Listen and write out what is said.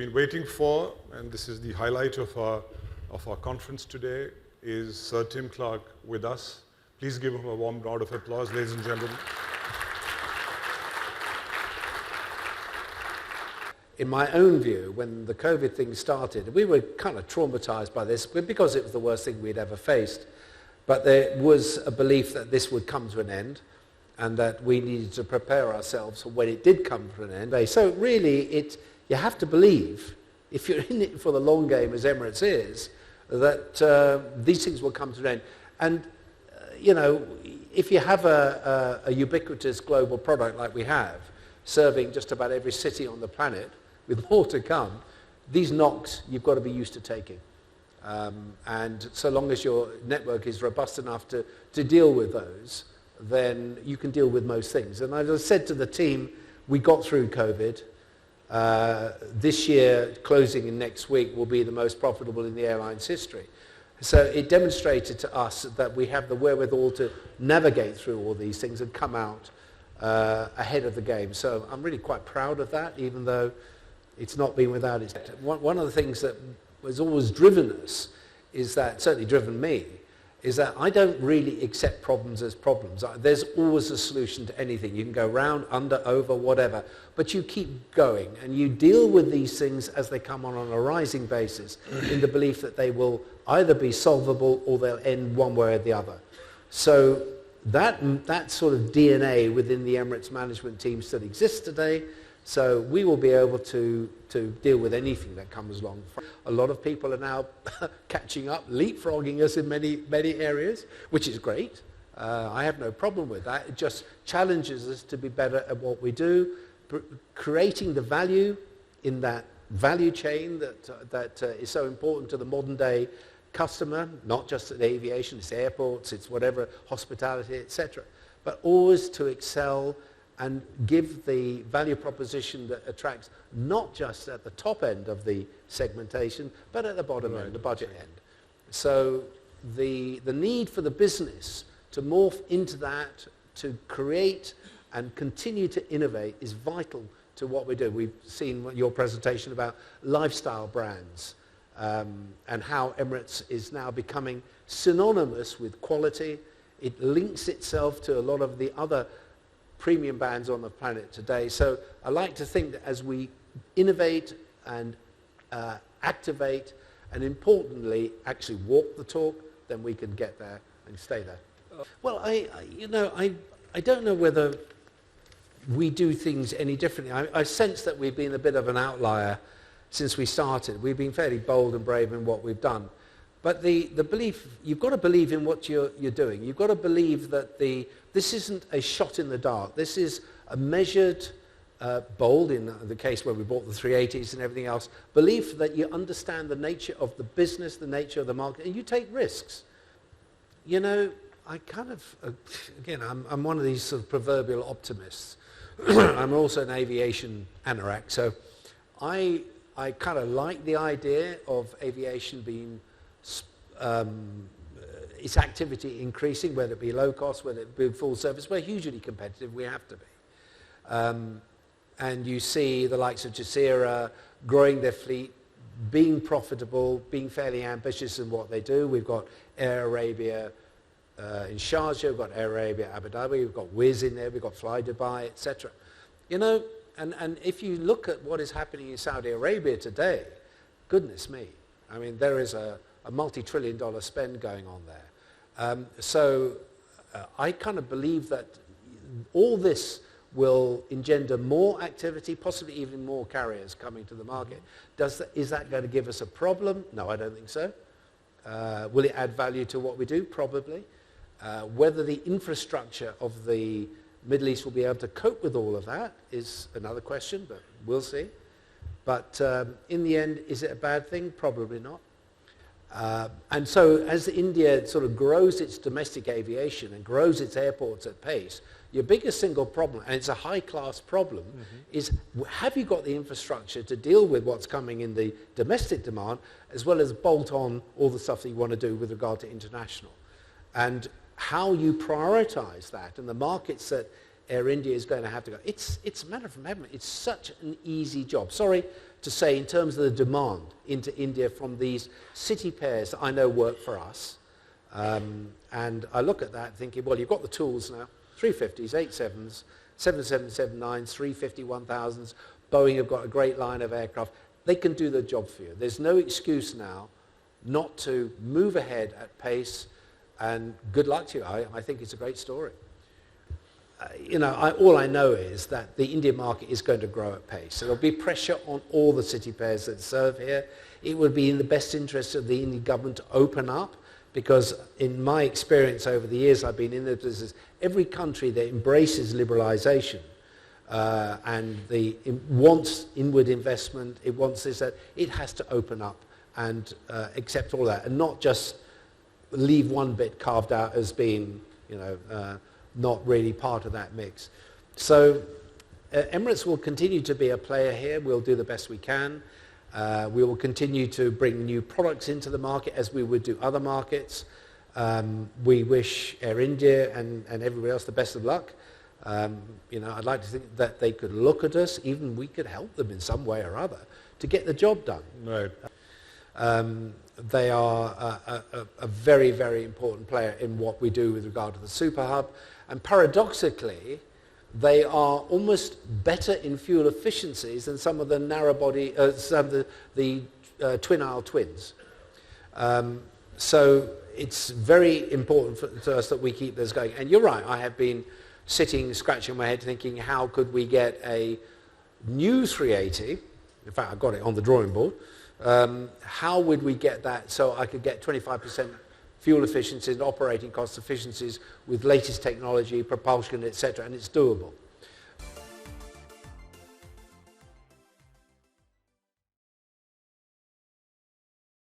been waiting for, and this is the highlight of our conference today, is Sir Tim Clark with us. Please give him a warm round of applause, ladies and gentlemen. In my own view, when the COVID thing started, we were kind of traumatized by this because it was the worst thing we'd ever faced. But there was a belief that this would come to an end and that we needed to prepare ourselves for when it did come to an end. So really, you have to believe, if you're in it for the long game, as Emirates is, that these things will come to an end. And, you know, if you have a ubiquitous global product like we have, serving just about every city on the planet, with more to come, these knocks you've got to be used to taking. And so long as your network is robust enough to deal with those, then you can deal with most things. And as I said to the team, we got through COVID. This year, closing in next week, will be the most profitable in the airline's history. So it demonstrated to us that we have the wherewithal to navigate through all these things and come out ahead of the game. So I'm really quite proud of that, even though it's not been without its... One of the things that has always driven us is that, certainly driven me, is that I don't really accept problems as problems. There's always a solution to anything. You can go round, under, over, whatever, but you keep going and you deal with these things as they come on a rising basis in the belief that they will either be solvable or they'll end one way or the other. So that sort of DNA within the Emirates management team still exists today. So we will be able to deal with anything that comes along. A lot of people are now catching up, leapfrogging us in many areas, which is great. I have no problem with that. It just challenges us to be better at what we do, creating the value in that value chain that is so important to the modern day customer, not just at aviation, it's airports, it's whatever, hospitality, etc. But always to excel and give the value proposition that attracts not just at the top end of the segmentation, but at the bottom end, the budget end. So the need for the business to morph into that, to create and continue to innovate is vital to what we do. We've seen your presentation about lifestyle brands and how Emirates is now becoming synonymous with quality. It links itself to a lot of the other premium brands on the planet today. So I like to think that as we innovate and activate and importantly actually walk the talk, then we can get there and stay there. Well, I don't know whether we do things any differently. I sense that we've been a bit of an outlier since we started. We've been fairly bold and brave in what we've done. But the belief, you've got to believe in what you're doing. You've got to believe that this isn't a shot in the dark. This is a measured, bold, in the case where we bought the 380s and everything else, belief that you understand the nature of the business, the nature of the market, and you take risks. You know, I kind of, again, I'm one of these sort of proverbial optimists. I'm also an aviation anorak, so I kind of like the idea of aviation being its activity increasing, whether it be low cost, whether it be full service. We're hugely competitive, we have to be. And you see the likes of Jazeera growing their fleet, being profitable, being fairly ambitious in what they do. We've got Air Arabia in Sharjah, we've got Air Arabia Abu Dhabi, we've got Wizz in there, we've got Fly Dubai, etc. You know, and if you look at what is happening in Saudi Arabia today, goodness me, I mean, there is a multi-trillion-dollar spend going on there. So I kind of believe that all this will engender more activity, possibly even more carriers coming to the market. Is that going to give us a problem? No, I don't think so. Will it add value to what we do? Probably. Whether the infrastructure of the Middle East will be able to cope with all of that is another question, but we'll see. But in the end, is it a bad thing? Probably not. And so as India sort of grows its domestic aviation and grows its airports at pace, your biggest single problem, and it's a high-class problem, is have you got the infrastructure to deal with what's coming in the domestic demand, as well as bolt on all the stuff that you want to do with regard to international? And how you prioritize that and the markets that Air India is going to have to go. It's a matter of heaven. It's such an easy job. Sorry to say in terms of the demand into India from these city pairs that I know work for us. And I look at that thinking, well, you've got the tools now, 350s, 87s, 7779s, 350-1000s. Boeing have got a great line of aircraft. They can do the job for you. There's no excuse now not to move ahead at pace, and good luck to you. I think it's a great story. All I know is that the Indian market is going to grow at pace. There will be pressure on all the city pairs that serve here. It would be in the best interest of the Indian government to open up, because in my experience over the years I've been in the business, every country that embraces liberalisation and it wants inward investment, it wants this, that, it has to open up and accept all that, and not just leave one bit carved out as being, not really part of that mix. So Emirates will continue to be a player here. We'll do the best we can. We will continue to bring new products into the market as we would do other markets. We wish Air India and everybody else the best of luck. I'd like to think that they could look at us, even we could help them in some way or other to get the job done. Right. They are a very, very important player in what we do with regard to the super hub. And paradoxically, they are almost better in fuel efficiencies than some of the narrow body, some of the twin aisle twins. So it's very important to us that we keep this going. And you're right, I have been sitting, scratching my head, thinking, how could we get a new 380? In fact, I got it on the drawing board. How would we get that so I could get 25% fuel efficiencies and operating cost efficiencies with latest technology, propulsion, etc., and it's doable.